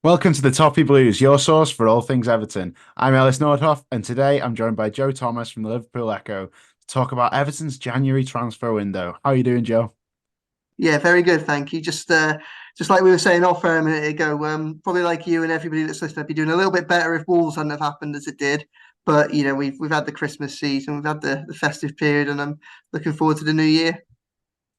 Welcome to the Toffee Blues, your source for all things Everton. I'm Ellis Nordhoff, and today I'm joined by Joe Thomas from the Liverpool Echo to talk about Everton's January transfer window. How are you doing, Joe? Yeah, very good, thank you. Just like we were saying off air a minute ago, probably like you and everybody that's listening, I'd be doing a little bit better if Wolves hadn't have happened as it did. But we've had the Christmas season, we've had the festive period, and I'm looking forward to the new year.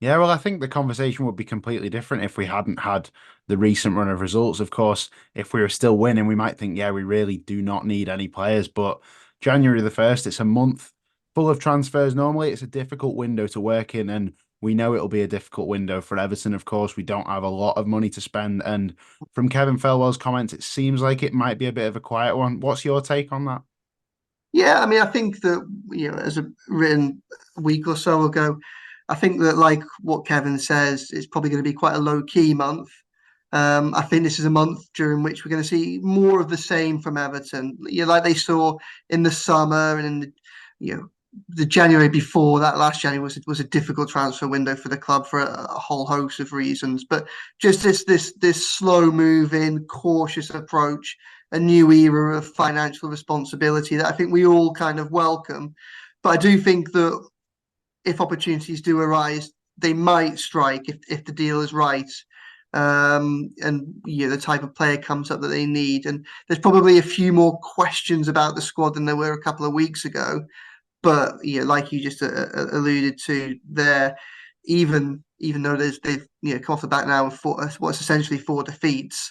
Yeah, well, I think the conversation would be completely different if we hadn't had the recent run of results. Of course, if we were still winning, we might think, yeah, we really do not need any players. But January the 1st, it's a month full of transfers. Normally, it's a difficult window to work in, and we know it'll be a difficult window for Everton. Of course, we don't have a lot of money to spend. And from Kevin Felwell's comments, it seems like it might be a bit of a quiet one. What's your take on that? Yeah, I mean, I think that as a written a week or so ago, I think that like what Kevin says, it's probably going to be quite a low key month. I think this is a month during which we're going to see more of the same from Everton. Like they saw in the summer and in you know the January before that. Last January was a difficult transfer window for the club for a whole host of reasons. But just this slow moving, cautious approach, a new era of financial responsibility that I think we all kind of welcome. But I do think that if opportunities do arise, they might strike if the deal is right. And the type of player comes up that they need. And there's probably a few more questions about the squad than there were a couple of weeks ago. But like you just alluded to there, even though they've come off the back now with what's essentially four defeats,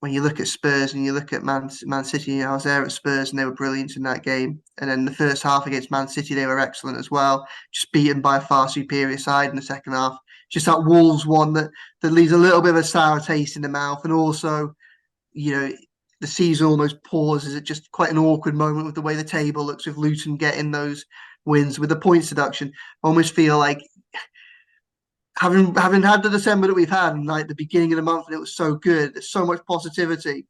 when you look at Spurs and you look at Man City, I was there at Spurs and they were brilliant in that game. And then the first half against Man City, they were excellent as well, just beaten by a far superior side in the second half. Just that Wolves one that leaves a little bit of a sour taste in the mouth, and also, you know, the season almost pauses at just quite an awkward moment with the way the table looks with Luton getting those wins with the points deduction. I almost feel like having had the December that we've had, and like the beginning of the month, and it was so good. There's so much positivity.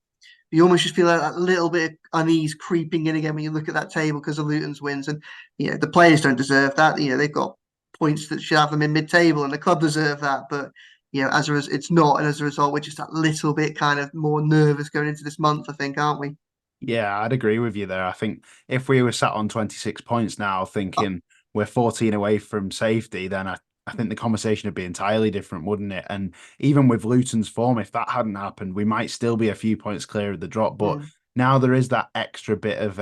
You almost just feel like that little bit of unease creeping in again when you look at that table because of Luton's wins, and the players don't deserve that. They've got points that should have them in mid-table, and the club deserve that. But it's not, and as a result, we're just that little bit kind of more nervous going into this month. I think, aren't we? Yeah, I'd agree with you there. I think if we were sat on 26 points now, thinking we're 14 away from safety, then I think the conversation would be entirely different, wouldn't it? And even with Luton's form, if that hadn't happened, we might still be a few points clear of the drop. But Mm. now there is that extra bit of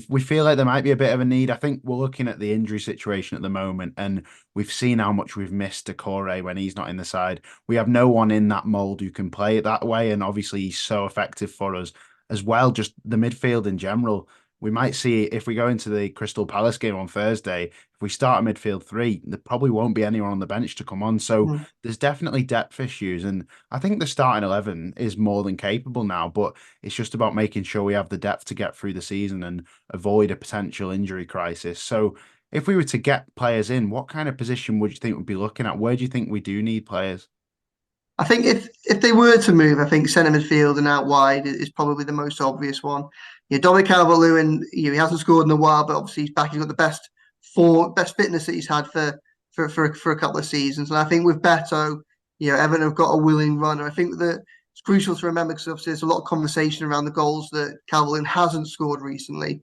we feel like there might be a bit of a need. I think we're looking at the injury situation at the moment, and we've seen how much we've missed Decore when he's not in the side. We have no one in that mold who can play it that way, and obviously he's so effective for us as well, just the midfield in general. We might see if we go into the Crystal Palace game on Thursday, if we start a midfield three, there probably won't be anyone on the bench to come on. So Mm. there's definitely depth issues. And I think the starting 11 is more than capable now, but it's just about making sure we have the depth to get through the season and avoid a potential injury crisis. So if we were to get players in, what kind of position would you think we'd be looking at? Where do you think we do need players? I think if they were to move, I think centre midfield and out wide is probably the most obvious one. Dominic Calvert-Lewin, he hasn't scored in a while, but obviously he's back. He's got the best fitness that he's had for a couple of seasons. And I think with Beto, Everton have got a willing runner. I think that it's crucial to remember because obviously there's a lot of conversation around the goals that Calvert-Lewin hasn't scored recently.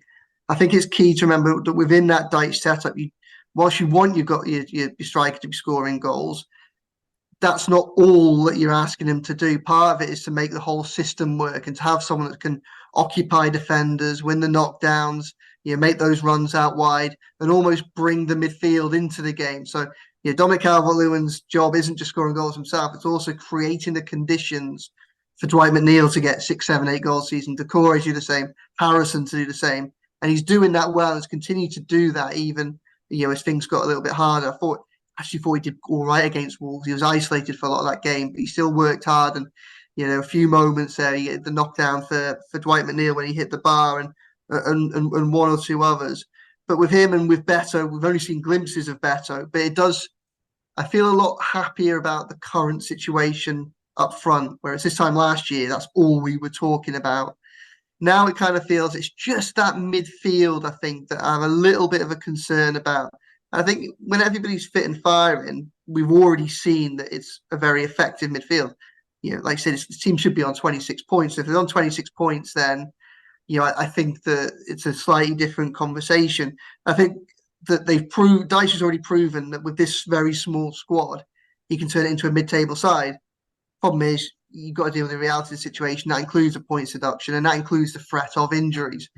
I think it's key to remember that within that Dyche setup, whilst you want you've got your striker to be scoring goals, that's not all that you're asking him to do. Part of it is to make the whole system work and to have someone that can occupy defenders, win the knockdowns, make those runs out wide, and almost bring the midfield into the game. So, Dominic Calvert-Lewin's job isn't just scoring goals himself; it's also creating the conditions for Dwight McNeil to get 6, 7, 8 goals a season. Decore to do the same, Harrison to do the same, and he's doing that well and has continued to do that even as things got a little bit harder. I thought he did all right against Wolves. He was isolated for a lot of that game, but he still worked hard. And a few moments there, he had the knockdown for Dwight McNeil when he hit the bar, and one or two others. But with him and with Beto, we've only seen glimpses of Beto. But it does. I feel a lot happier about the current situation up front. Whereas this time last year, that's all we were talking about. Now it kind of feels it's just that midfield, I think, that I have a little bit of a concern about. I think when everybody's fit and firing, we've already seen that it's a very effective midfield. like I said, the team should be on 26 points. If they're on 26 points, then I think that it's a slightly different conversation. I think that Dyche has already proven that with this very small squad, he can turn it into a mid-table side. Problem is, you've got to deal with the reality of the situation. That includes a points deduction, and that includes the threat of injuries.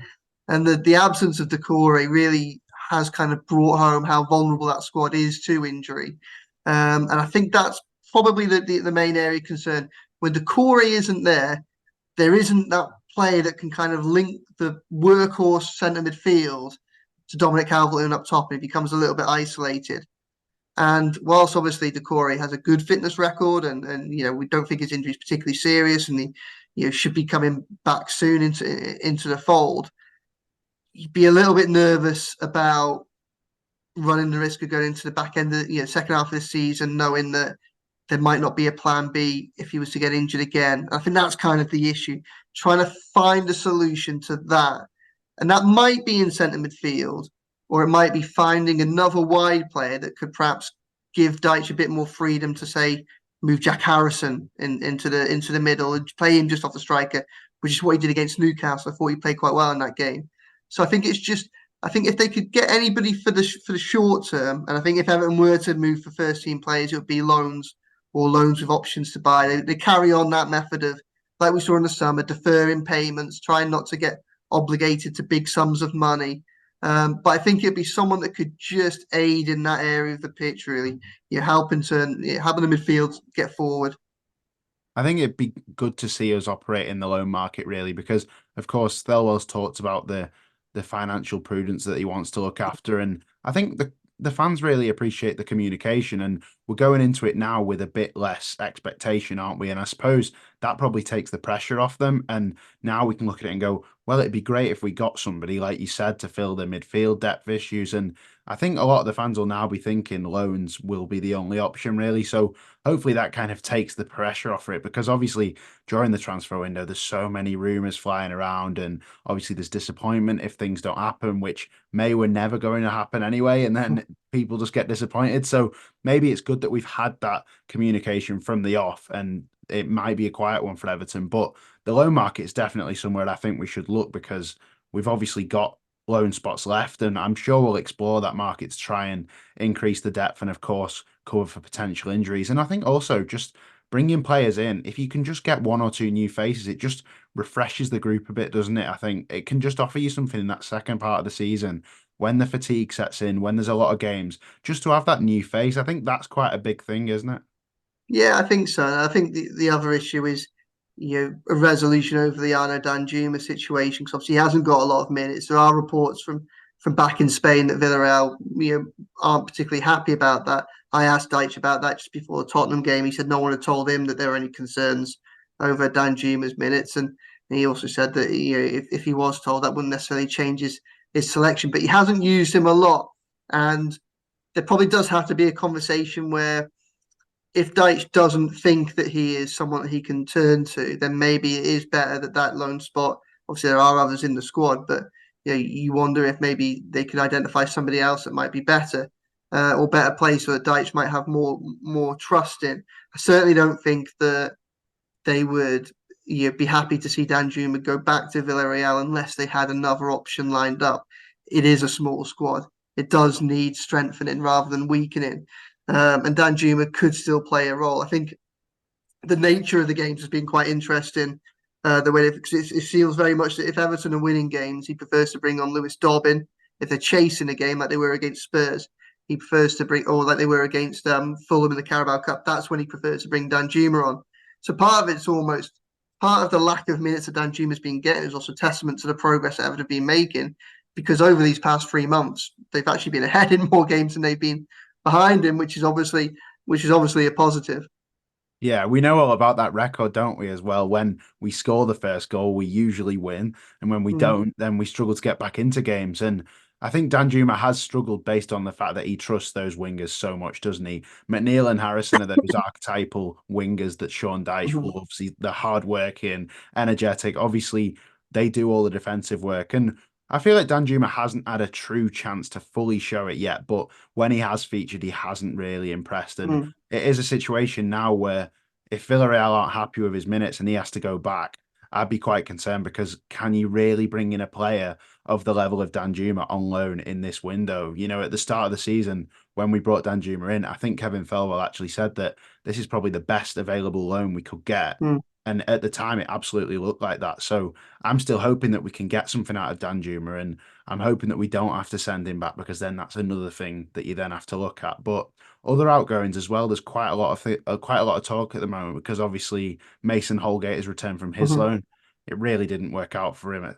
And the absence of Decore really has kind of brought home how vulnerable that squad is to injury. And I think that's probably the main area of concern. When Decore isn't there isn't that player that can kind of link the workhorse centre midfield to Dominic Calvert-Lewin up top. It becomes a little bit isolated. And whilst obviously Decore has a good fitness record, and we don't think his injury is particularly serious, and he should be coming back soon into the fold, you'd be a little bit nervous about running the risk of going into the back end of second half of the season, knowing that there might not be a plan B if he was to get injured again. I think that's kind of the issue, trying to find a solution to that. And that might be in centre midfield, or it might be finding another wide player that could perhaps give Dyche a bit more freedom to say, move Jack Harrison into the middle and play him just off the striker, which is what he did against Newcastle. I thought he played quite well in that game. So I think if they could get anybody for the short term, and I think if Everton were to move for first team players, it would be loans or loans with options to buy. They carry on that method of, like we saw in the summer, deferring payments, trying not to get obligated to big sums of money. But I think it'd be someone that could just aid in that area of the pitch, really. Helping the midfield get forward. I think it'd be good to see us operate in the loan market really, because of course Thelwell's talked about the financial prudence that he wants to look after, and I think the fans really appreciate the communication, and we're going into it now with a bit less expectation, aren't we? And I suppose that probably takes the pressure off them, and now we can look at it and go, well, it'd be great if we got somebody like you said to fill the midfield depth issues, and I think a lot of the fans will now be thinking loans will be the only option really. So hopefully that kind of takes the pressure off it, because obviously during the transfer window there's so many rumors flying around, and obviously there's disappointment if things don't happen, which may were never going to happen anyway, and then people just get disappointed. So maybe it's good that we've had that communication from the off, and it might be a quiet one for Everton, but the loan market is definitely somewhere I think we should look, because we've obviously got loan spots left, and I'm sure we'll explore that market to try and increase the depth and, of course, cover for potential injuries. And I think also just bringing players in, if you can just get one or two new faces, it just refreshes the group a bit, doesn't it? I think it can just offer you something in that second part of the season when the fatigue sets in, when there's a lot of games, just to have that new face. I think that's quite a big thing, isn't it? Yeah, I think so. I think the other issue is, a resolution over the Arno Danjuma situation, because obviously he hasn't got a lot of minutes. There are reports from back in Spain that Villarreal, aren't particularly happy about that. I asked Deitch about that just before the Tottenham game. He said no one had told him that there were any concerns over Danjuma's minutes, and he also said that if he was told, that wouldn't necessarily change his selection. But he hasn't used him a lot, and there probably does have to be a conversation where if Deitch doesn't think that he is someone that he can turn to, then maybe it is better that lone spot. Obviously, there are others in the squad, but you wonder if maybe they could identify somebody else that might be better or better placed, so that Deitch might have more trust in. I certainly don't think that they would be happy to see Danjuma go back to Villarreal unless they had another option lined up. It is a small squad. It does need strengthening rather than weakening. And Danjuma could still play a role. I think the nature of the games has been quite interesting. The way it feels very much that if Everton are winning games, he prefers to bring on Lewis Dobbin. If they're chasing a game like they were against Spurs, he prefers to bring, or like they were against Fulham in the Carabao Cup, that's when he prefers to bring Danjuma on. So part of it's almost part of the lack of minutes that Danjuma's been getting is also testament to the progress that Everton have been making, because over these past 3 months, they've actually been ahead in more games than they've been behind him, which is obviously a positive. Yeah, we know all about that record, don't we, as well? When we score the first goal, we usually win. And when we Mm. don't, then we struggle to get back into games. And I think Danjuma has struggled based on the fact that he trusts those wingers so much, doesn't he? McNeil and Harrison are those archetypal wingers that Sean Dyche Mhm. loves. The hardworking, energetic. Obviously, they do all the defensive work. And I feel like Danjuma hasn't had a true chance to fully show it yet. But when he has featured, he hasn't really impressed. And Mm. it is a situation now where if Villarreal aren't happy with his minutes and he has to go back, I'd be quite concerned because can you really bring in a player of the level of Danjuma on loan in this window? You know, at the start of the season, when we brought Danjuma in, I think Kevin Felwell actually said that this is probably the best available loan we could get. Mm. And at the time, it absolutely looked like that. So I'm still hoping that we can get something out of Danjuma, and I'm hoping that we don't have to send him back because then that's another thing that you then have to look at. But other outgoings as well. There's quite a lot of quite a lot of talk at the moment because obviously Mason Holgate has returned from his Mhm. loan. It really didn't work out for him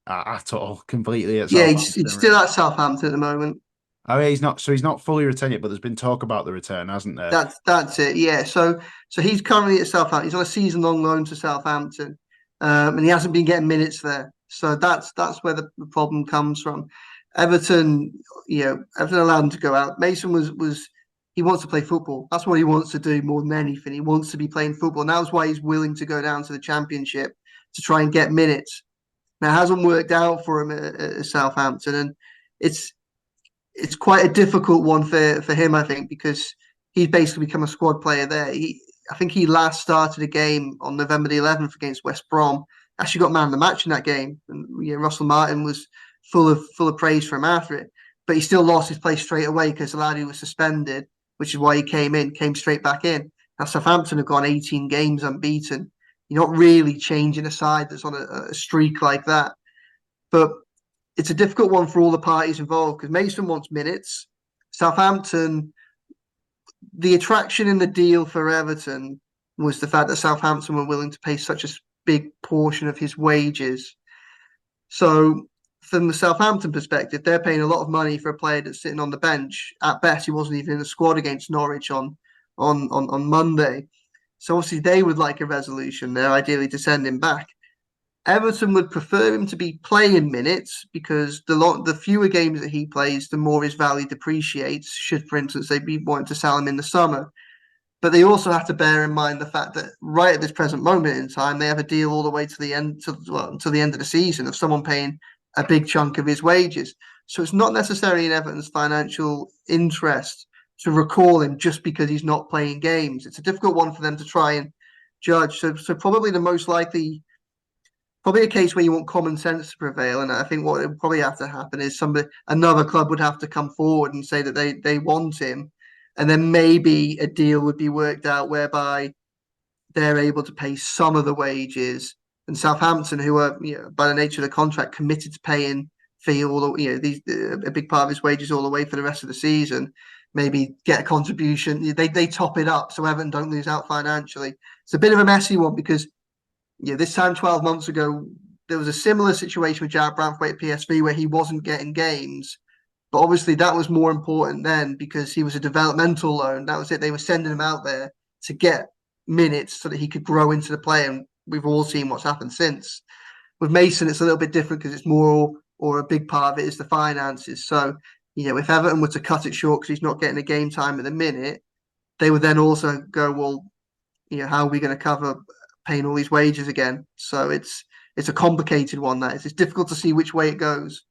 at all, completely at Yeah, Southampton. he's still at Southampton at the moment. Oh, yeah, he's not. So he's not fully returned yet, but there's been talk about the return, hasn't there? That's it. Yeah. So he's currently at Southampton. He's on a season-long loan to Southampton, and he hasn't been getting minutes there. So that's where the problem comes from. Everton, Everton allowed him to go out. Mason was he wants to play football. That's what he wants to do more than anything. He wants to be playing football, and that's why he's willing to go down to the Championship to try and get minutes. Now, it hasn't worked out for him at Southampton, and it's it's quite a difficult one for him, I think, because he's basically become a squad player there. I think he last started a game on November the 11th against West Brom. Actually, got man of the match in that game, and Russell Martin was full of praise for him after it. But he still lost his place straight away because the lad who was suspended, which is why he came straight back in. Now Southampton have gone 18 games unbeaten. You're not really changing a side that's on a streak like that. But it's a difficult one for all the parties involved because Mason wants minutes. Southampton, the attraction in the deal for Everton was the fact that Southampton were willing to pay such a big portion of his wages. So, from the Southampton perspective, they're paying a lot of money for a player that's sitting on the bench. At best, he wasn't even in the squad against Norwich on Monday. So obviously they would like a resolution there, ideally to send him back. Everton would prefer him to be playing minutes because the fewer games that he plays, the more his value depreciates. Should, for instance, they be wanting to sell him in the summer, but they also have to bear in mind the fact that right at this present moment in time, they have a deal all the way to the end to the end of the season of someone paying a big chunk of his wages. So it's not necessarily in Everton's financial interest to recall him just because he's not playing games. It's a difficult one for them to try and judge. So probably the most likely probably a case where you want common sense to prevail. And I think what would probably have to happen is another club would have to come forward and say that they want him. And then maybe a deal would be worked out whereby they're able to pay some of the wages. And Southampton, who are, by the nature of the contract, committed to paying fee all, a big part of his wages all the way for the rest of the season, maybe get a contribution. They top it up so Everton don't lose out financially. It's a bit of a messy one because this time 12 months ago, there was a similar situation with Jared Branthwaite at PSV where he wasn't getting games. But obviously that was more important then because he was a developmental loan. That was it. They were sending him out there to get minutes so that he could grow into the player. And we've all seen what's happened since. With Mason, it's a little bit different because it's more, or a big part of it is the finances. So, if Everton were to cut it short because he's not getting a game time at the minute, they would then also go, well, how are we going to cover paying all these wages again? So it's a complicated one. That it's difficult to see which way it goes.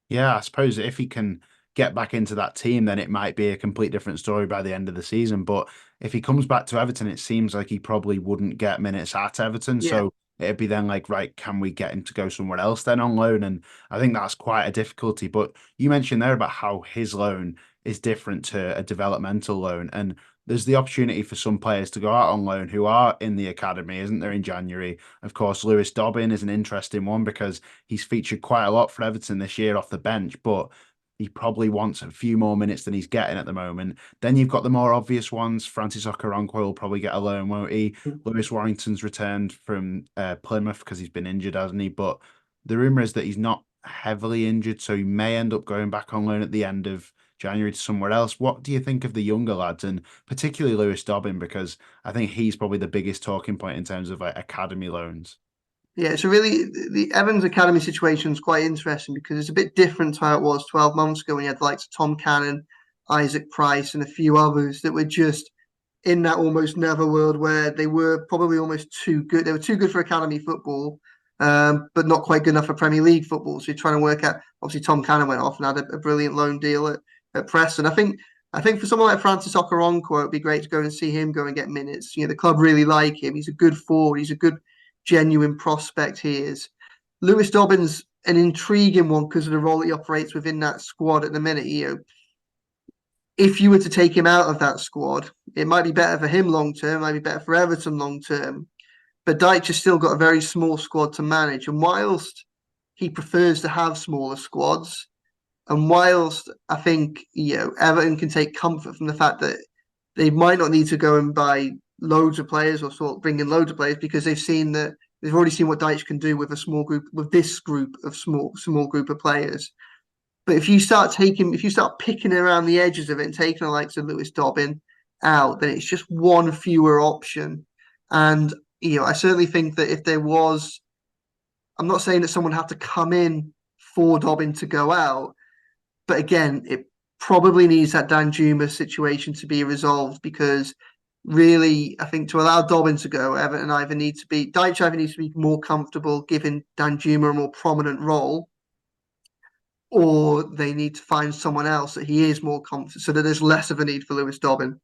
Yeah, I suppose if he can get back into that team, then it might be a complete different story by the end of the season. But if he comes back to Everton, it seems like he probably wouldn't get minutes at Everton. Yeah, So it'd be then like, right, can we get him to go somewhere else then on loan? And I think that's quite a difficulty. But you mentioned there about how his loan is different to a developmental loan. And there's the opportunity for some players to go out on loan who are in the academy, isn't there, in January? Of course, Lewis Dobbin is an interesting one because he's featured quite a lot for Everton this year off the bench, but he probably wants a few more minutes than he's getting at the moment. Then you've got the more obvious ones. Francis Okoronkwo will probably get a loan, won't he? Lewis Warrington's returned from Plymouth because he's been injured, hasn't he? But the rumour is that he's not heavily injured, so he may end up going back on loan at the end of January to somewhere else. What do you think of the younger lads, and particularly Lewis Dobbin, because I think he's probably the biggest talking point in terms of like academy loans. yeah. So really, the Evans Academy situation is quite interesting because it's a bit different to how it was 12 months ago when you had the likes of Tom Cannon, Isaac Price, and a few others that were just in that almost never world where they were probably almost too good. They were too good for academy football, but not quite good enough for Premier League football. So you're trying to work out. Obviously, Tom Cannon went off and had a brilliant loan deal at Preston. I think I think for someone like Francis Okoronkwo, it'd be great to go and see him go and get minutes. The club really like him. He's a good forward. He's a good, genuine prospect. He is. Lewis Dobbins, an intriguing one because of the role he operates within that squad at the minute. If you were to take him out of that squad, it might be better for him long term, might be better for Everton long term. But Dyche has still got a very small squad to manage. And whilst he prefers to have smaller squads, and whilst I think Everton can take comfort from the fact that they might not need to go and buy loads of players or sort of bring in loads of players because they've already seen what Dyche can do with a small group, with this group of small group of players. But if you start picking around the edges of it and taking the likes of Lewis Dobbin out, then it's just one fewer option. And I certainly think that if there was, I'm not saying that someone had to come in for Dobbin to go out, but again, it probably needs that Danjuma situation to be resolved because really, I think to allow Dobbin to go, Dyche either needs to be more comfortable giving Danjuma a more prominent role, or they need to find someone else that he is more confident, so that there's less of a need for Lewis Dobbin.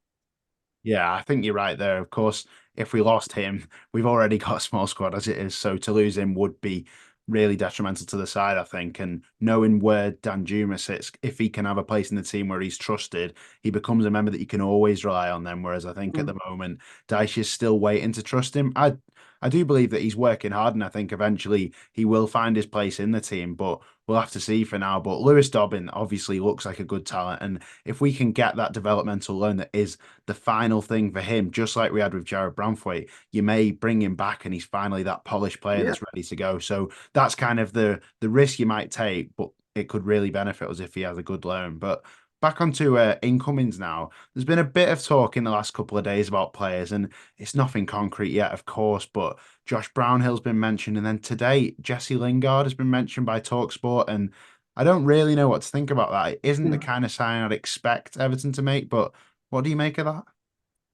Yeah, I think you're right there. Of course, if we lost him, we've already got a small squad as it is. So to lose him would be really detrimental to the side, I think. And knowing where Danjuma sits, if he can have a place in the team where he's trusted, he becomes a member that you can always rely on them. Whereas I think at the moment, Dyche is still waiting to trust him. I do believe that he's working hard, and I think eventually he will find his place in the team, but we'll have to see for now. But Lewis Dobbin obviously looks like a good talent. And if we can get that developmental loan that is the final thing for him, just like we had with Jared Branthwaite, you may bring him back and he's finally that polished player Yeah. that's ready to go. So that's kind of the risk you might take, but it could really benefit us if he has a good loan. But back onto incomings now. There's been a bit of talk in the last couple of days about players, and it's nothing concrete yet, of course, but Josh Brownhill's been mentioned, and then today Jesse Lingard has been mentioned by TalkSport, and I don't really know what to think about that. It isn't the kind of sign I'd expect Everton to make, but what do you make of that?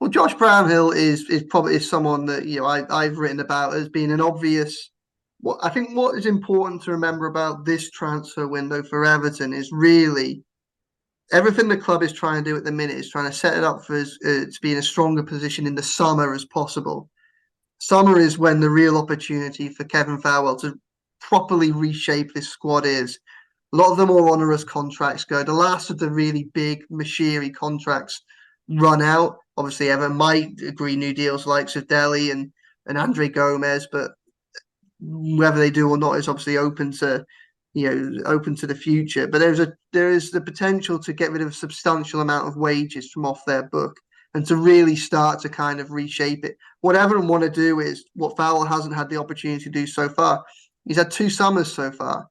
Well, Josh Brownhill is probably someone that I've written about as being an obvious. What I think what is important to remember about this transfer window for Everton is really everything the club is trying to do at the minute is trying to set it up for us to be in a stronger position in the summer as possible. Summer is when the real opportunity for Kevin Farwell to properly reshape this squad is. A lot of the more onerous contracts go. The last of the really big machinery contracts run out. Obviously, Everton might agree new deals likes of Delhi and Andre Gomez, but whether they do or not is obviously open to the future. But there is the potential to get rid of a substantial amount of wages from off their book and to really start to kind of reshape it. What Everton want to do is what Fowler hasn't had the opportunity to do so far. He's had 2 summers so far.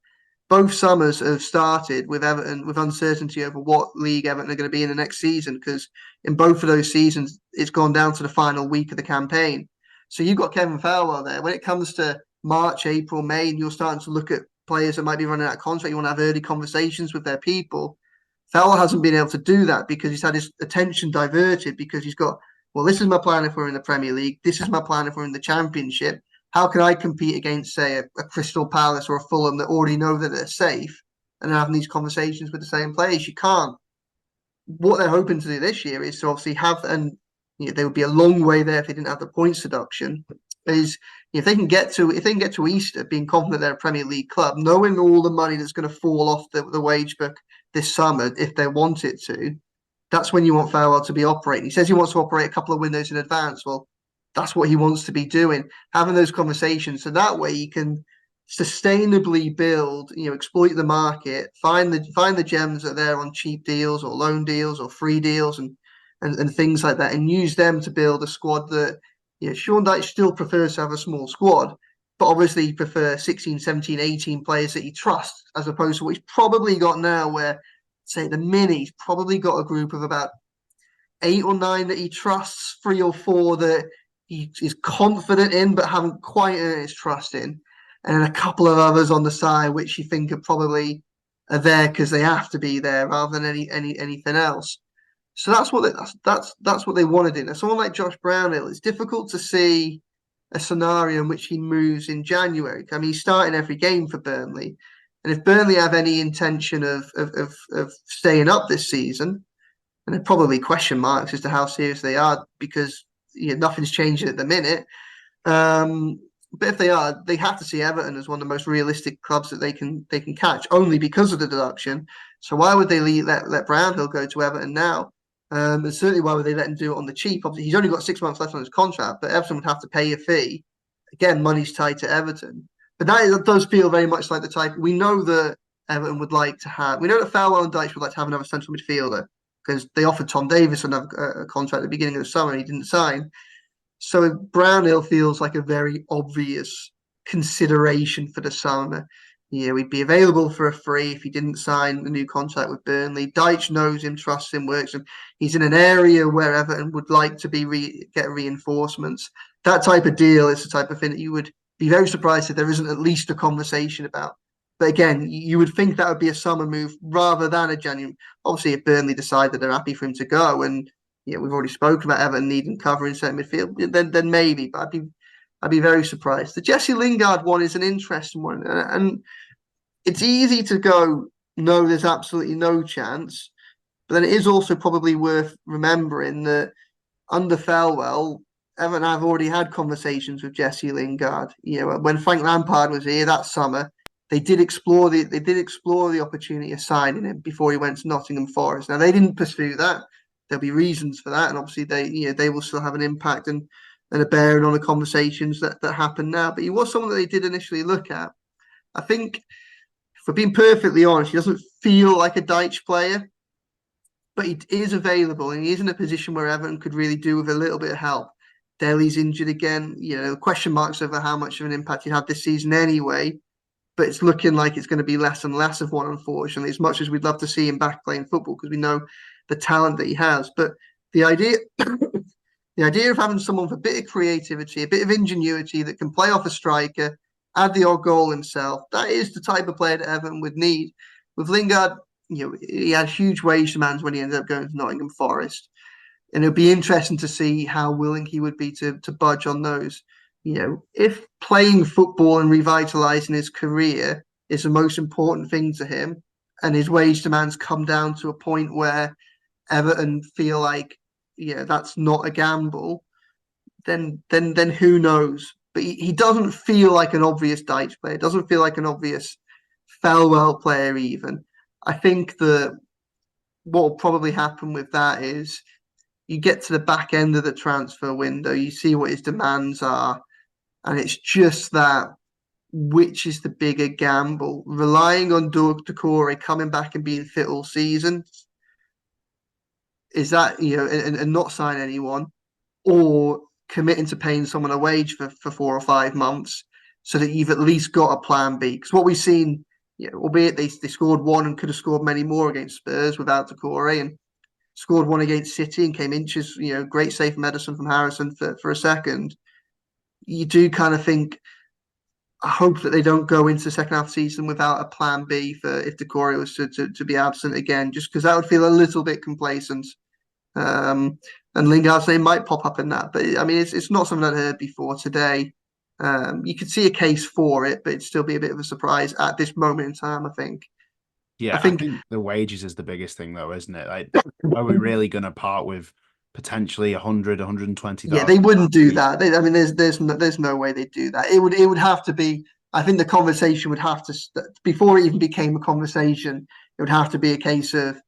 Both summers have started with Everton with uncertainty over what league Everton are going to be in the next season, because in both of those seasons it's gone down to the final week of the campaign. So you've got Kevin Fowler there. When it comes to March, April, May, and you're starting to look at players that might be running out of contract, you want to have early conversations with their people. Fowler hasn't been able to do that because he's had his attention diverted because he's got, well, this is my plan if we're in the Premier League. This is my plan if we're in the Championship. How can I compete against, say, a Crystal Palace or a Fulham that already know that they're safe and having these conversations with the same players? You can't. What they're hoping to do this year is to obviously have, and they would be a long way there if they didn't have the points deduction. Is if they can get to Easter being confident they're a Premier League club, knowing all the money that's going to fall off the wage book this summer if they want it to, that's when you want Farwell to be operating. He says he wants to operate a couple of windows in advance. Well, that's what he wants to be doing, having those conversations. So that way he can sustainably build, exploit the market, find the gems that are there on cheap deals or loan deals or free deals and things like that, and use them to build a squad that, Sean Dyche still prefers to have a small squad, but obviously he prefers 16, 17, 18 players that he trusts, as opposed to what he's probably got now, where, say, at the minute, he's probably got a group of about 8 or 9 that he trusts, 3 or 4 that he is confident in, but haven't quite earned his trust in, and then a couple of others on the side, which you think are there because they have to be there rather than anything else. So that's what they want to do. Now, someone like Josh Brownhill, it's difficult to see a scenario in which he moves in January. I mean, he's starting every game for Burnley, and if Burnley have any intention of staying up this season, and there are probably question marks as to how serious they are because nothing's changing at the minute. Um, but if they are, they have to see Everton as one of the most realistic clubs that they can catch only because of the deduction. So why would they let Brownhill go to Everton now? And certainly why would they let him do it on the cheap? Obviously, he's only got 6 months left on his contract, but Everton would have to pay a fee. Again, money's tied to Everton. But that does feel very much like the type we know that Everton would like to have. We know that Farwell and Dyche would like to have another central midfielder because they offered Tom Davis a contract at the beginning of the summer and he didn't sign. So Brownhill feels like a very obvious consideration for the summer. He'd be available for a free if he didn't sign a new contract with Burnley. Dyche knows him, trusts him, works him. He's in an area where Everton would like to get reinforcements. That type of deal is the type of thing that you would be very surprised if there isn't at least a conversation about. But again, you would think that would be a summer move rather than a January. Obviously, if Burnley decide that they're happy for him to go, and we've already spoken about Everton needing cover in centre midfield, then maybe. But I'd be very surprised. The Jesse Lingard one is an interesting one, and it's easy to go, no, there's absolutely no chance. But then it is also probably worth remembering that under Farwell, Everton have already had conversations with Jesse Lingard. When Frank Lampard was here that summer, they did explore the opportunity of signing him before he went to Nottingham Forest. Now they didn't pursue that. There'll be reasons for that, and obviously they will still have an impact and a bearing on the conversations that happen now. But he was someone that they did initially look at. I think, for being perfectly honest, he doesn't feel like a Dyche player, but he is available and he is in a position where Everton could really do with a little bit of help. Dele's injured again. Question marks over how much of an impact he had this season anyway, but it's looking like it's going to be less and less of one, unfortunately, as much as we'd love to see him back playing football because we know the talent that he has. But the idea the idea of having someone with a bit of creativity, a bit of ingenuity that can play off a striker, add the odd goal himself, that is the type of player that Everton would need. With Lingard, he had huge wage demands when he ended up going to Nottingham Forest. And it'll be interesting to see how willing he would be to budge on those. If playing football and revitalising his career is the most important thing to him, and his wage demands come down to a point where Everton feel like, that's not a gamble, then who knows? But he doesn't feel like an obvious Dyche player. Doesn't feel like an obvious Felwell player even. I think that what will probably happen with that is you get to the back end of the transfer window, you see what his demands are, and it's just that which is the bigger gamble? Relying on Doucouré coming back and being fit all season, is that and not sign anyone, or committing to paying someone a wage for 4 or 5 months so that you've at least got a plan B? Because what we've seen, albeit they scored one and could have scored many more against Spurs without Doucouré, and scored one against City and came inches, great save from Ederson from Harrison for a second. You do kind of think, I hope that they don't go into the second half of the season without a plan B for if Doucouré was to be absent again, just because that would feel a little bit complacent. And Lingard's name might pop up in that, but I mean, it's not something I'd heard before today. You could see a case for it, but it'd still be a bit of a surprise at this moment in time, I think. I Yeah, I think think the wages is the biggest thing though, isn't it? Like, are we really going to part with potentially 100, Yeah, they 120,000 wouldn't do week? that. I mean, there's no way they'd do that. It would have to be. I think the conversation would have to before it even became a conversation. It would have to be a case of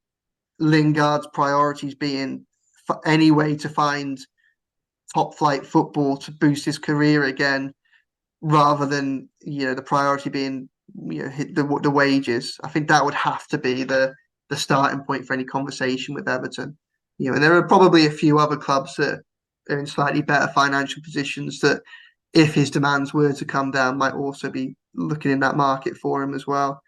Lingard's priorities being any way to find top flight football to boost his career again, rather than the priority being hit the wages. I think that would have to be the starting point for any conversation with Everton. And there are probably a few other clubs that are in slightly better financial positions that, if his demands were to come down, might also be looking in that market for him as well.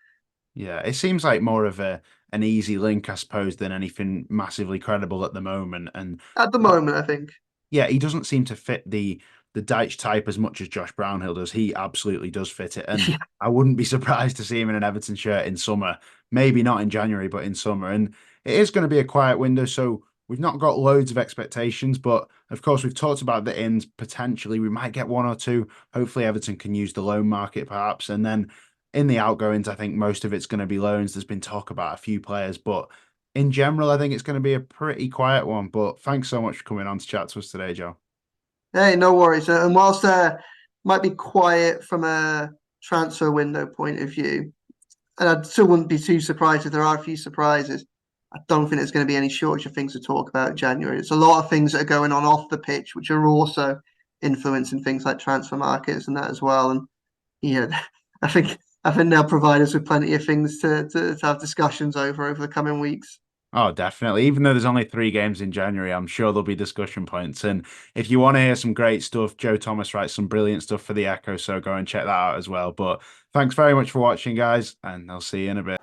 Yeah, it seems like more of an easy link, I suppose, than anything massively credible at the moment. And At the moment, I think. yeah, he doesn't seem to fit the Dyche type as much as Josh Brownhill does. He absolutely does fit it, and Yeah, I wouldn't be surprised to see him in an Everton shirt in summer. Maybe not in January, but in summer. And it is going to be a quiet window, so we've not got loads of expectations. But of course, we've talked about the ins. Potentially, we might get one or two. Hopefully, Everton can use the loan market, perhaps, and then in the outgoings, I think most of it's going to be loans. There's been talk about a few players, but in general, I think it's going to be a pretty quiet one. But thanks so much for coming on to chat to us today, Joe. Hey, no worries. And whilst might be quiet from a transfer window point of view, and I still wouldn't be too surprised if there are a few surprises. I don't think there's going to be any shortage of things to talk about in January. There's a lot of things that are going on off the pitch, which are also influencing things like transfer markets and that as well. And yeah, I think they'll provide us with plenty of things to have discussions over the coming weeks. Oh, definitely. Even though there's only 3 games in January, I'm sure there'll be discussion points. And if you want to hear some great stuff, Joe Thomas writes some brilliant stuff for the Echo, so go and check that out as well. But thanks very much for watching, guys, and I'll see you in a bit.